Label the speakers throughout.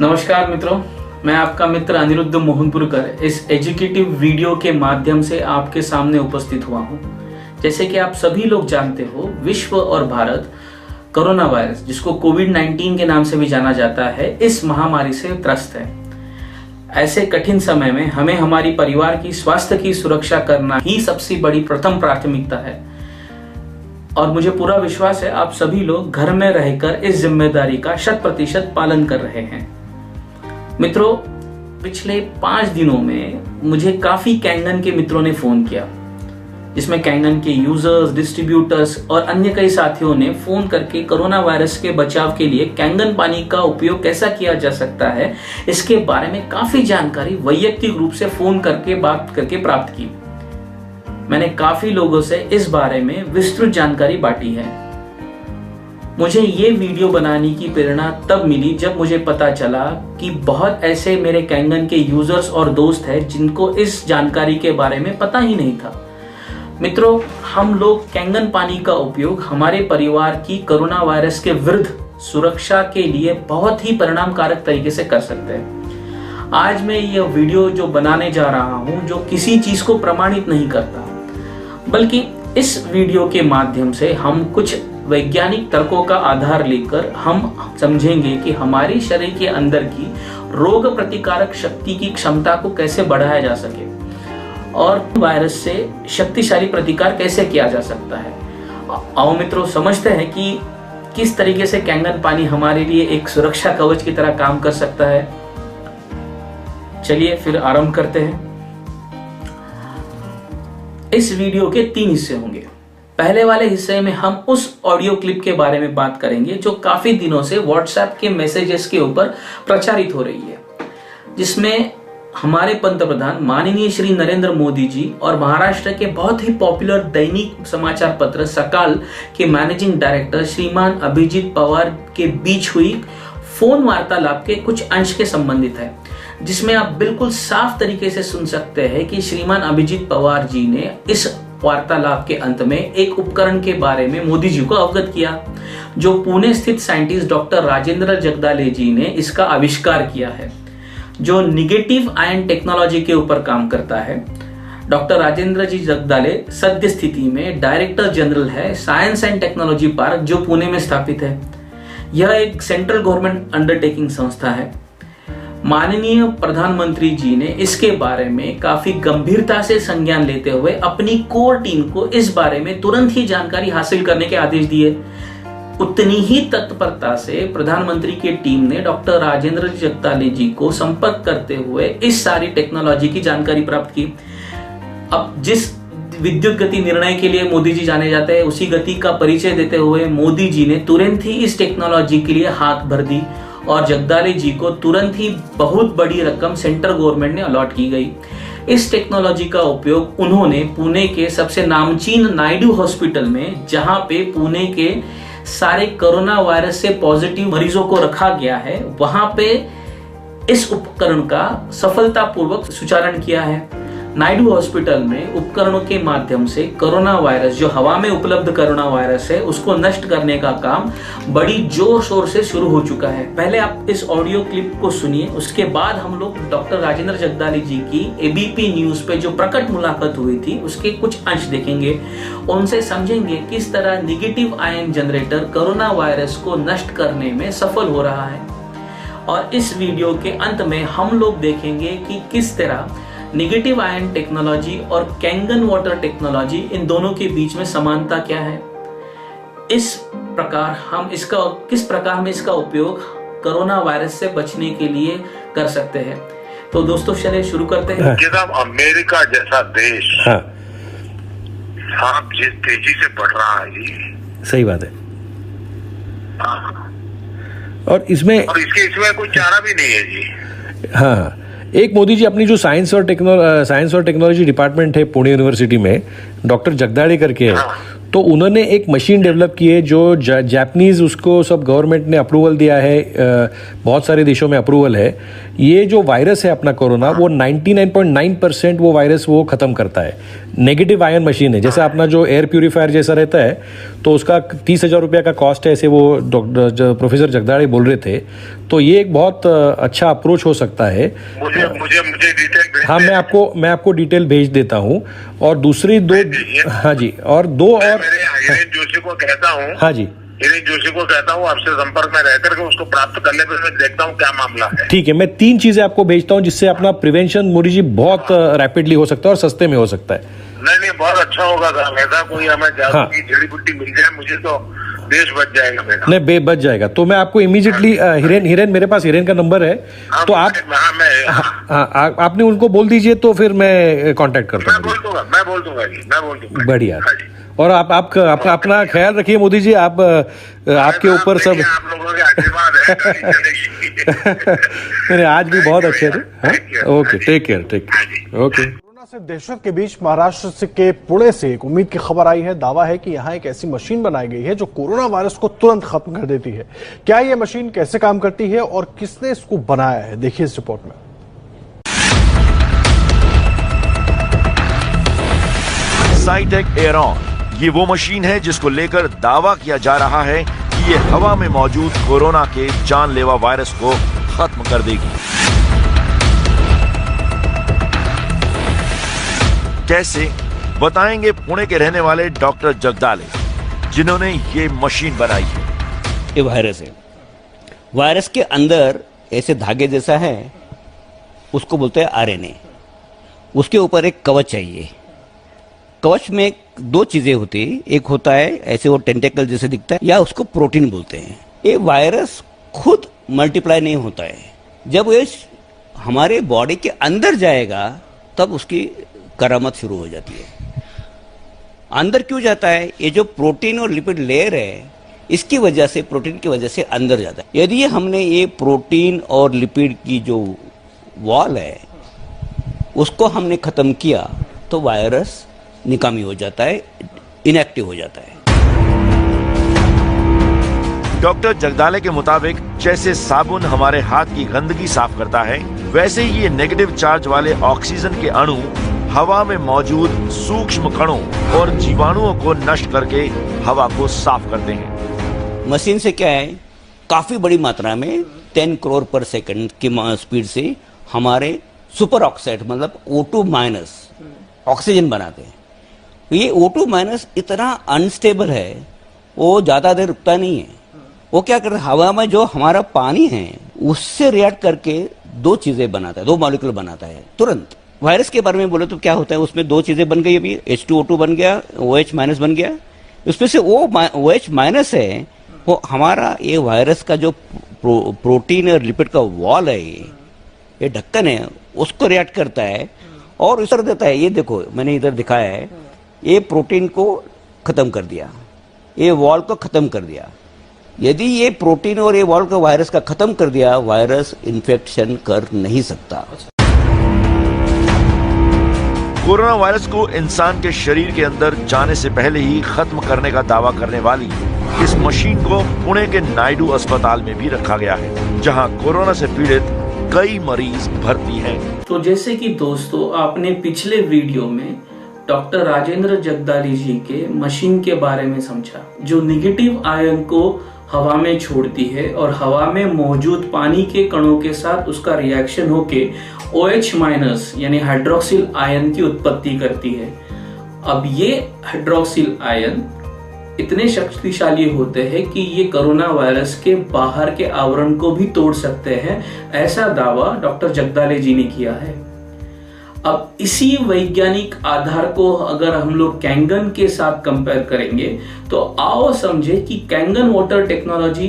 Speaker 1: नमस्कार मित्रों, मैं आपका मित्र अनिरुद्ध मोहनपुरकर इस एजुकेटिव वीडियो के माध्यम से आपके सामने उपस्थित हुआ हूं। जैसे कि आप सभी लोग जानते हो, विश्व और भारत कोरोना वायरस, जिसको कोविड-19 के नाम से भी जाना जाता है, इस महामारी से त्रस्त है। ऐसे कठिन समय में हमें हमारी परिवार की स्वास्थ्य की सुरक्षा करना ही सबसे बड़ी प्रथम प्राथमिकता है और मुझे पूरा विश्वास है आप सभी लोग घर में रहकर इस जिम्मेदारी का 100% पालन कर रहे हैं। मित्रों, पिछले 5 दिनों में मुझे काफी कैंगन के मित्रों ने फोन किया, जिसमें कैंगन के यूजर्स, डिस्ट्रीब्यूटर्स और अन्य कई साथियों ने फोन करके कोरोना वायरस के बचाव के लिए कैंगन पानी का उपयोग कैसा किया जा सकता है, इसके बारे में काफी जानकारी वैयक्तिक रूप से फोन करके बात करके प्राप्त की। मैंने काफी लोगों से इस बारे में विस्तृत जानकारी बांटी है। मुझे ये वीडियो बनाने की प्रेरणा तब मिली जब मुझे पता चला कि बहुत ऐसे मेरे कैंगन के यूजर्स और दोस्त हैं जिनको इस जानकारी के बारे में पता ही नहीं था। मित्रों, हम लोग कैंगन पानी का उपयोग हमारे परिवार की कोरोना वायरस के विरुद्ध सुरक्षा के लिए बहुत ही परिणामकारक तरीके से कर सकते हैं। आज मैं यह वीडियो जो बनाने जा रहा हूं, जो किसी चीज को प्रमाणित नहीं करता, बल्कि इस वीडियो के माध्यम से हम कुछ वैज्ञानिक तर्कों का आधार लेकर हम समझेंगे कि हमारे शरीर के अंदर की रोग प्रतिकारक शक्ति की क्षमता को कैसे बढ़ाया जा सके और वायरस से शक्तिशाली प्रतिकार कैसे किया जा सकता है। आओ मित्रों, समझते हैं कि किस तरीके से कैंगन पानी हमारे लिए एक सुरक्षा कवच की तरह काम कर सकता है। चलिए फिर आरंभ करते हैं। इस वीडियो के 3 हिस्से होंगे। पहले वाले हिस्से में हम उस ऑडियो क्लिप के बारे में बात करेंगे जो काफी दिनों से व्हाट्सएप के मैसेजेस के ऊपर प्रचारित हो रही है, जिसमें हमारे पंतप्रधान माननीय श्री नरेंद्र मोदी जी और महाराष्ट्र के बहुत ही पॉपुलर दैनिक समाचार पत्र सकाल के मैनेजिंग डायरेक्टर श्रीमान अभिजीत पवार के बीच हुई फोन वार्तालाप के कुछ अंश के संबंधित है, जिसमें आप बिल्कुल साफ तरीके से सुन सकते हैं कि श्रीमान अभिजीत पवार जी ने इस वार्तालाप के अंत में एक उपकरण के बारे में मोदी जी को अवगत किया, जो पुणे स्थित साइंटिस्ट डॉक्टर राजेंद्र जगदाले जी ने इसका आविष्कार किया है, जो निगेटिव आयन टेक्नोलॉजी के ऊपर काम करता है। डॉक्टर राजेंद्र जी जगदाले सद्य स्थिति में डायरेक्टर जनरल है साइंस एंड टेक्नोलॉजी पार्क, जो पुणे में स्थापित है। यह एक सेंट्रल गवर्नमेंट अंडरटेकिंग संस्था है। माननीय प्रधानमंत्री जी ने इसके बारे में काफी गंभीरता से संज्ञान लेते हुए अपनी कोर टीम को इस बारे में तुरंत ही जानकारी हासिल करने के आदेश दिए। उतनी ही तत्परता से प्रधानमंत्री की टीम ने डॉक्टर राजेंद्र जगदाले जी को संपर्क करते हुए इस सारी टेक्नोलॉजी की जानकारी प्राप्त की। अब जिस विद्युत गति निर्णय के लिए मोदी जी जाने जाते हैं, उसी गति का परिचय देते हुए मोदी जी ने तुरंत ही इस टेक्नोलॉजी के लिए हाथ भर दी और जगदाले जी को तुरंत ही बहुत बड़ी रकम सेंट्रल गवर्नमेंट ने अलॉट की गई। इस टेक्नोलॉजी का उपयोग उन्होंने पुणे के सबसे नामचीन नायडू हॉस्पिटल में, जहां पे पुणे के सारे कोरोना वायरस से पॉजिटिव मरीजों को रखा गया है, वहां पे इस उपकरण का सफलतापूर्वक सुचारण किया है। नायडू हॉस्पिटल में उपकरणों के माध्यम से कोरोना वायरस, जो हवा में उपलब्ध कोरोना वायरस है, उसको नष्ट करने का काम बड़ी जोर शोर से शुरू हो चुका है। पहले आप इस ऑडियो क्लिप को सुनिए, उसके बाद हम लोग डॉक्टर राजेंद्र जगदाले जी की एबीपी न्यूज पे जो प्रकट मुलाकात हुई थी उसके कुछ अंश देखेंगे। उनसे समझेंगे किस तरह negative ion generator corona virus को नष्ट करने में सफल हो रहा है। और इस वीडियो के अंत में हम लोग देखेंगे कि किस तरह निगेटिव आयन टेक्नोलॉजी और कैंगन वाटर टेक्नोलॉजी, इन दोनों के बीच में समानता क्या है, किस प्रकार हम इसका उपयोग कोरोना वायरस से बचने के लिए कर सकते हैं। तो दोस्तों, चलिए शुरू करते हैं।
Speaker 2: जनाब, अमेरिका जैसा देश सांप जिस तेजी से बढ़ रहा है जी,
Speaker 3: सही बात है। और इसमें
Speaker 2: कोई चारा भी नहीं है जी।
Speaker 3: हाँ, एक मोदी जी अपनी जो साइंस और टेक्नोलॉजी डिपार्टमेंट है पुणे यूनिवर्सिटी में, डॉक्टर जगदाले करके है, तो उन्होंने एक मशीन डेवलप की है जो जापानीज, उसको सब गवर्नमेंट ने अप्रूवल दिया है, बहुत सारे देशों में अप्रूवल है। ये जो वायरस है अपना कोरोना, वो 99.9% वो वायरस वो ख़त्म करता है। नेगेटिव आयन मशीन है, जैसे अपना जो एयर प्यूरीफायर जैसा रहता है, तो उसका 30,000 रुपये का कॉस्ट है, ऐसे वो प्रोफेसर जगदाले बोल रहे थे। तो ये एक बहुत अच्छा अप्रोच हो सकता है।
Speaker 2: मुझे डिटेल,
Speaker 3: हाँ, मैं आपको डिटेल भेज देता हूँ। और दूसरी दो, हाँ जी, और दो और
Speaker 2: हिरेन जोशी को कहता हूँ,
Speaker 3: हाँ जी,
Speaker 2: हिरेन जोशी को कहता हूँ आपसे संपर्क में रह करके उसको प्राप्त करने पर मैं देखता हूँ क्या मामला है।
Speaker 3: ठीक है, मैं 3 चीजें आपको भेजता हूँ जिससे अपना प्रिवेंशन मोदी जी बहुत रैपिडली हो सकता है और सस्ते में हो सकता है।
Speaker 2: नहीं, बहुत अच्छा होगा साहब, ऐसा कोई हमें जादू की जड़ी बूटी मिल जाए, मुझे तो देश बच जाएगा मेरा।
Speaker 3: नहीं, बच जाएगा। तो मैं आपको इमीडिएटली हिरेन मेरे पास हिरेन का नंबर है, तो आप आपने उनको बोल दीजिए, तो फिर मैं कांटेक्ट करता हूँ।
Speaker 2: मैं बोल दूंगा।
Speaker 3: बढ़िया। और आप अपना ख्याल रखिए मोदी जी, आप आपके ऊपर सब
Speaker 2: आप लोगों के आशीर्वाद है।
Speaker 3: आज भी बहुत अच्छे थे। Okay, take care. Okay.
Speaker 4: Corona से दहशत के बीच महाराष्ट्र के पुणे से एक उम्मीद की खबर आई है। दावा है कि यहां एक ऐसी मशीन बनाई गई है जो कोरोना वायरस को तुरंत खत्म कर देती है। क्या ये मशीन कैसे काम करती है और किसने इसको बनाया है, देखिए इस रिपोर्ट में।
Speaker 5: साइटेक एयरॉन, ये वो मशीन है जिसको लेकर दावा किया जा रहा है कि ये हवा में मौजूद कोरोना के जानलेवा वायरस को खत्म कर देगी। कैसे, बताएंगे पुणे के रहने वाले डॉक्टर जगदाले, जिन्होंने ये मशीन बनाई है।
Speaker 6: ये वायरस है, वायरस के अंदर ऐसे धागे जैसा है, उसको बोलते हैं आरएनए। उसके ऊपर एक कवच चाहिए। कवच में 2 चीजें होती है, एक होता है ऐसे वो टेंटेकल जैसे दिखता है, या उसको प्रोटीन बोलते हैं। ये वायरस खुद मल्टीप्लाई नहीं होता है, जब ये हमारे बॉडी के अंदर जाएगा तब उसकी करामत शुरू हो जाती है। अंदर क्यों जाता है? ये जो प्रोटीन और लिपिड लेयर है, इसकी वजह से, प्रोटीन की वजह से अंदर जाता है। यदि हमने ये प्रोटीन और लिपिड की जो वॉल है उसको हमने खत्म किया तो वायरस निकामी हो जाता है, इनएक्टिव हो जाता है।
Speaker 5: डॉक्टर जगदाले के मुताबिक जैसे साबुन हमारे हाथ की गंदगी साफ करता है, वैसे ही ये नेगेटिव चार्ज वाले ऑक्सीजन के अणु हवा में मौजूद सूक्ष्म कणों और जीवाणुओं को नष्ट करके हवा को साफ करते हैं।
Speaker 6: मशीन से क्या है, काफी बड़ी मात्रा में 10 करोड़ पर सेकंड की स्पीड से हमारे सुपर ऑक्साइड मतलब O2- ऑक्सीजन बनाते हैं। ये O2- इतना अनस्टेबल है, वो ज्यादा देर रुकता नहीं है। वो क्या करता है, हवा में जो हमारा पानी है उससे रिएक्ट करके 2 चीजें बनाता है, 2 मॉलिक्यूल बनाता है तुरंत। वायरस के बारे में बोले तो क्या होता है, उसमें 2 चीजें बन गई, अभी H2O2 बन गया, OH- बन गया। उसमें से OH- है, वो हमारा ये वायरस का जो प्रोटीन और लिपिड का वॉल है, ये ढक्कन है, उसको रिएक्ट करता है और असर देता है। ये देखो, मैंने इधर दिखाया है, ये प्रोटीन को खत्म कर दिया, ये वॉल को खत्म कर दिया। यदि ये प्रोटीन और ये वॉल को वायरस का खत्म कर दिया, वायरस इन्फेक्शन कर नहीं सकता।
Speaker 5: कोरोना वायरस को इंसान के शरीर के अंदर जाने से पहले ही खत्म करने का दावा करने वाली इस मशीन को पुणे के नायडू अस्पताल में भी रखा गया है, जहां कोरोना से पीड़ित कई मरीज भर्ती हैं।
Speaker 1: तो जैसे कि दोस्तों, आपने पिछले वीडियो में डॉक्टर राजेंद्र जगदाले जी के मशीन के बारे में समझा, जो निगेटिव आयन को हवा में छोड़ती है और हवा में मौजूद पानी के कणों के साथ उसका रिएक्शन होके OH- यानी हाइड्रोक्सिल आयन की उत्पत्ति करती है। अब ये हाइड्रोक्सिल आयन इतने शक्तिशाली होते हैं कि ये कोरोना वायरस के बाहर के आवरण को भी तोड़ सकते हैं, ऐसा दावा डॉक्टर जगदाले जी ने किया है। अब इसी वैज्ञानिक आधार को अगर हम लोग कैंगन के साथ कंपेयर करेंगे तो आओ समझे कि कैंगन वाटर टेक्नोलॉजी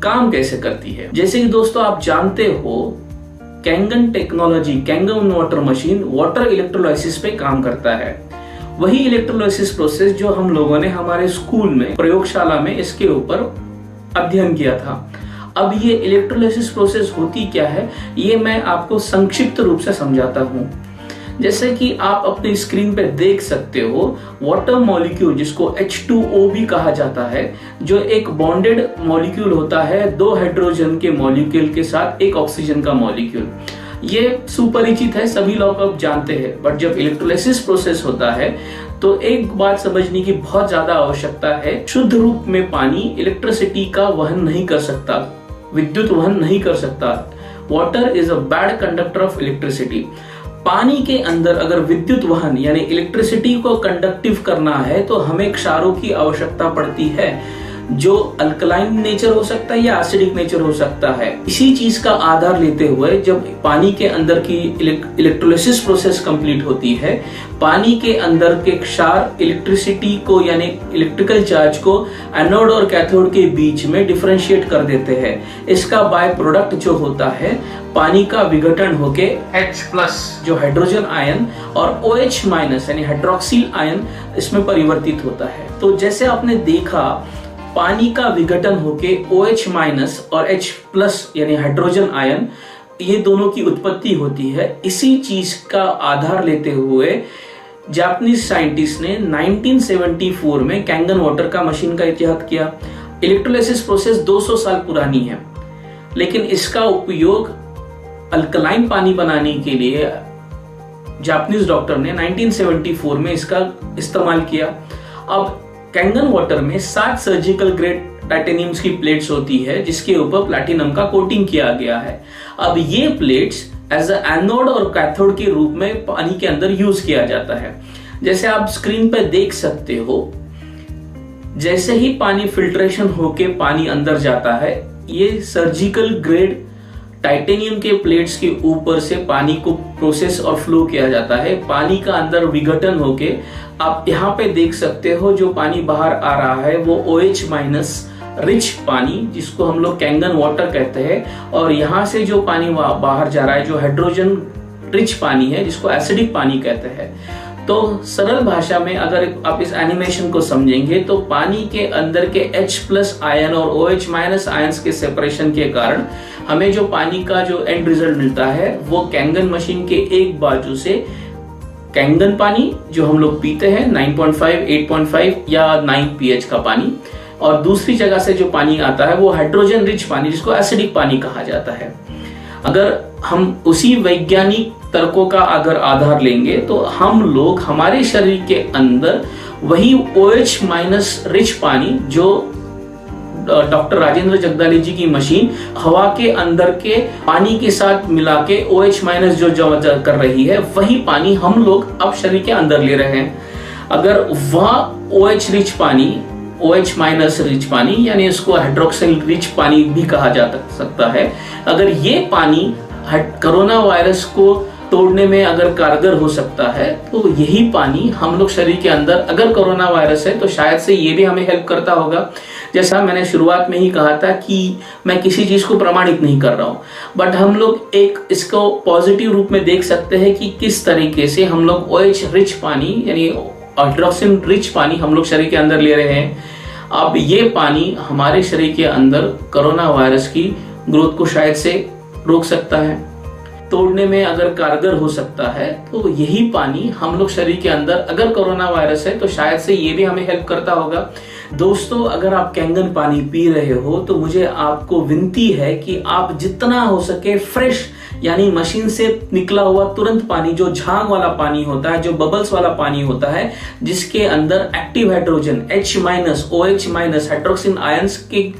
Speaker 1: काम कैसे करती है। जैसे कि दोस्तों आप जानते हो, Kangen technology, Kangen water machine water electrolysis पे काम करता है। वही इलेक्ट्रोलाइसिस प्रोसेस जो हम लोगों ने हमारे स्कूल में प्रयोगशाला में इसके ऊपर अध्ययन किया था। अब ये इलेक्ट्रोलाइसिस प्रोसेस होती क्या है, ये मैं आपको संक्षिप्त रूप से समझाता हूँ। जैसे कि आप अपने स्क्रीन पे देख सकते हो, वाटर मॉलिक्यूल जिसको H2O भी कहा जाता है, जो एक बॉन्डेड मॉलिक्यूल होता है 2 हाइड्रोजन के मॉलिक्यूल के साथ एक ऑक्सीजन का मॉलिक्यूल। ये सुपरिचित है, सभी लोग अब जानते हैं। बट जब इलेक्ट्रोलाइसिस प्रोसेस होता है तो एक बात समझने की बहुत ज्यादा आवश्यकता है। शुद्ध रूप में पानी इलेक्ट्रिसिटी का वहन नहीं कर सकता, विद्युत वहन नहीं कर सकता। Water is a bad conductor of electricity. पानी के अंदर अगर विद्युत वहन यानी इलेक्ट्रिसिटी को कंडक्टिव करना है तो हमें क्षारों की आवश्यकता पड़ती है, जो अल्कलाइन नेचर हो सकता है या एसिडिक नेचर हो सकता है। इसी चीज का आधार लेते हुए जब पानी के अंदर की इलेक्ट्रोलाइसिस प्रोसेस कंप्लीट होती है, पानी के अंदर के क्षार इलेक्ट्रिसिटी को यानी इलेक्ट्रिकल चार्ज को एनोड और कैथोड के बीच में डिफरेंशिएट कर देते हैं। इसका बाय प्रोडक्ट जो होता है, पानी का विघटन होके H+ जो हाइड्रोजन आयन और OH- यानी हाइड्रोक्सिल आयन इसमें परिवर्तित होता है। तो जैसे आपने देखा, पानी का विघटन होके OH- और H+ यानी हाइड्रोजन आयन, ये दोनों की उत्पत्ति होती है। इसी चीज का आधार लेते हुए जापानीज साइंटिस्ट ने 1974 में कैंगन वाटर का मशीन का इजाद किया। इलेक्ट्रोलाइसिस प्रोसेस 200 साल पुरानी है, लेकिन इसका उपयोग अल्कलाइन पानी बनाने के लिए जापानीज डॉक्टर ने 1974 में इसका इस्तेमाल किया। अब कैंगन वाटर में 7 सर्जिकल ग्रेड टाइटेनियम की प्लेट्स होती है, जिसके ऊपर प्लैटिनम का कोटिंग किया गया है। अब ये प्लेट्स एज अ एनोड और कैथोड के रूप में पानी के अंदर यूज किया जाता है। जैसे आप स्क्रीन पर देख सकते हो, जैसे ही पानी फिल्ट्रेशन होके पानी अंदर जाता है, ये सर्जिकल ग्रेड टाइटेनियम के प्लेट्स के ऊपर से पानी को प्रोसेस और फ्लो किया जाता है। पानी का अंदर विघटन होके आप यहाँ पे देख सकते हो, जो पानी बाहर आ रहा है वो OH- रिच पानी, जिसको हम लोग कैंगन वाटर कहते हैं, और यहाँ से जो पानी बाहर जा रहा है जो हाइड्रोजन रिच पानी है, जिसको एसिडिक पानी कहते हैं। तो सरल भाषा में अगर आप इस एनिमेशन को समझेंगे तो पानी के अंदर के H+ आयन और OH- आयन्स के सेपरेशन के कारण हमें जो पानी का जो एंड रिजल्ट मिलता है वो कैंगन मशीन के एक बाजू से कैंगन पानी जो हम लोग पीते हैं 9.5, 8.5 या 9 pH का पानी, और दूसरी जगह से जो पानी आता है वो हाइड्रोजन रिच पानी, जिसको एसिडिक पानी कहा जाता है। अगर हम उसी वैज्ञानिक तर्कों का अगर आधार लेंगे तो हम लोग हमारे शरीर के अंदर वही OH- रिच पानी जो डॉक्टर राजेंद्र जगदाले जी की मशीन हवा के अंदर के पानी के साथ मिला के OH- जो जमा कर रही है, वही पानी हम लोग अब शरीर के अंदर ले रहे हैं। अगर वह OH रिच पानी, OH- रिच पानी यानी इसको हाइड्रोक्सिल रिच पानी भी कहा जा सकता है, अगर ये पानी कोरोना वायरस को तोड़ने में अगर कारगर हो सकता है, तो यही पानी हम लोग शरीर के अंदर, अगर कोरोना वायरस है तो शायद से ये भी हमें हेल्प करता होगा। जैसा मैंने शुरुआत में ही कहा था कि मैं किसी चीज को प्रमाणित नहीं कर रहा हूं, बट हम लोग एक इसको पॉजिटिव रूप में देख सकते हैं कि किस तरीके से हम लोग OH रिच पानी यानी हाइड्रोक्सिल रिच पानी हम लोग शरीर के अंदर ले रहे हैं। अब ये पानी हमारे शरीर के अंदर कोरोना वायरस की ग्रोथ को शायद से रोक सकता है, तोड़ने में अगर कारगर हो सकता है, तो यही पानी हम लोग शरीर के अंदर, अगर कोरोना वायरस है तो शायद से ये भी हमें हेल्प करता होगा। दोस्तों, अगर आप कैंगन पानी पी रहे हो तो मुझे आपको विनती है कि आप जितना हो सके फ्रेश यानी मशीन से निकला हुआ तुरंत पानी, जो झाग वाला पानी होता है, जो बबल्स वाला पानी होता है, जिसके अंदर active hydrogen H- OH- hydroxyl ions के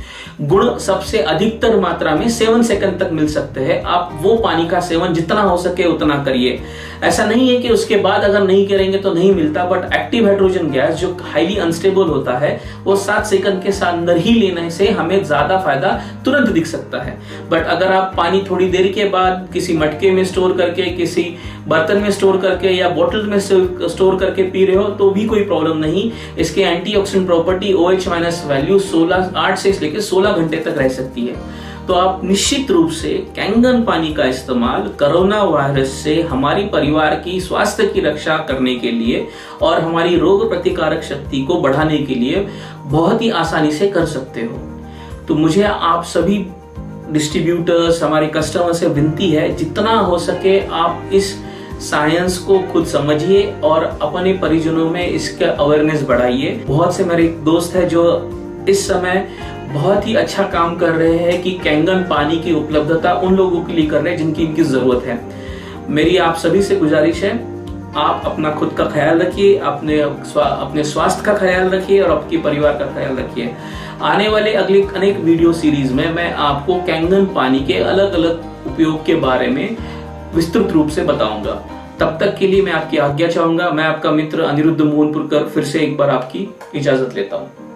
Speaker 1: गुण सबसे अधिकतर मात्रा में 7 सेकंड तक मिल सकते हैं, आप वो पानी का सेवन जितना हो सके उतना करिए। ऐसा नहीं है कि उसके बाद अगर नहीं करेंगे तो नहीं मिलता, बट एक्टिव हाइड्रोजन गैस जो हाईली अनस्टेबल होता है वो 7 सेकंड के अंदर ही लेने से हमें ज्यादा फायदा तुरंत दिख सकता है। बट अगर आप पानी थोड़ी देर के बाद किसी मटके में स्टोर करके, किसी बर्तन में स्टोर करके या बोतल में स्टोर करके पी रहे हो तो भी कोई प्रॉब्लम नहीं। इसके एंटीऑक्सीडेंट प्रॉपर्टी OH- वैल्यू 8 से लेकर 16 घंटे तक रह सकती है। तो आप निश्चित रूप से कैंगन पानी का इस्तेमाल कोरोना वायरस से हमारी परिवार की स्वास्थ्य की रक्षा करने के लिए और हमारी रोग प्रतिकारक शक्ति को बढ़ाने के लिए बहुत ही आसानी से कर सकते हो। तो मुझे आप सभी डिस्ट्रीब्यूटर्स, हमारे कस्टमर से विनती है, जितना हो सके आप इस साइंस को खुद समझिए और अपने परिजनों में इसका अवेयरनेस बढ़ाइए। बहुत से मेरे दोस्त हैं जो इस समय बहुत ही अच्छा काम कर रहे हैं कि कैंगन पानी की उपलब्धता उन लोगों के लिए कर रहे हैं जिनकी इनकी जरूरत है। मेरी आप सभी से गुजारिश है, आप अपना खुद का ख्याल रखिए, अपने स्वास्थ्य का ख्याल रखिए और आपके परिवार का ख्याल रखिए। आने वाले अगले अनेक वीडियो सीरीज में मैं आपको कैंगन पानी के अलग अलग उपयोग के बारे में विस्तृत रूप से बताऊंगा। तब तक के लिए मैं आपकी आज्ञा चाहूंगा। मैं आपका मित्र अनिरुद्ध मोहनपुरकर फिर से एक बार आपकी इजाजत लेता हूं।